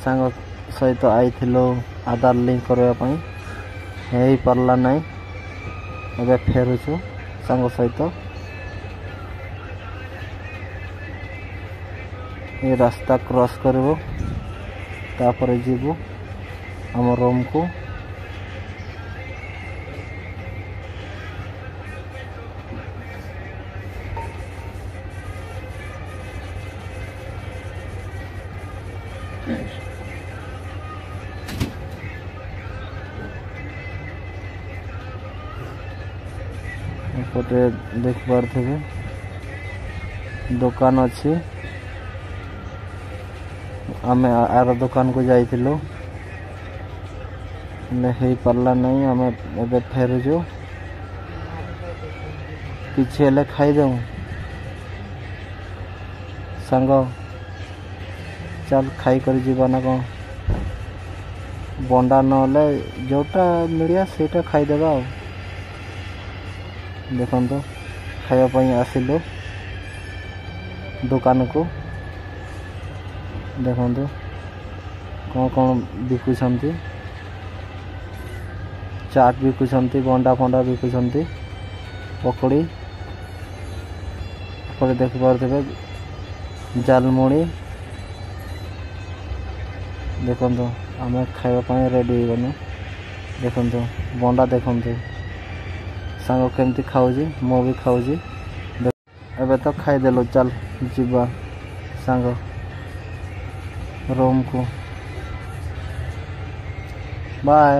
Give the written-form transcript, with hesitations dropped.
सांग सहित आई आधार लिंक करने हो पार्ला नहीं एबे फेरुछु सांग सहित ये रास्ता क्रॉस करबो तापर जीवो हम रूम को एपटे देख पारे दुकान अच्छी आम आर दुकान को जाइलु हो पार्ला नहीं आम ए फेरुचु किसी हेले खाईदे सांग चल खाई कर जीवा ना कौन बंडा नले जोटा मिलिया सेटा खाईदेवा देखो तो खायापाई आसिलु दुकान को देखो तो कौन कौन बिकुछंती चाट बिकुछंती बंडा फंडा बिकुछंती पकड़ी देख पारे जालमुड़ी देखो आम खावाई रेडी गनु देखो बंडा देखो सांग केमती खाऊजी मो भी खाऊजी एबे तो खाईदेलु चल जीवा सांग रूम को बाय।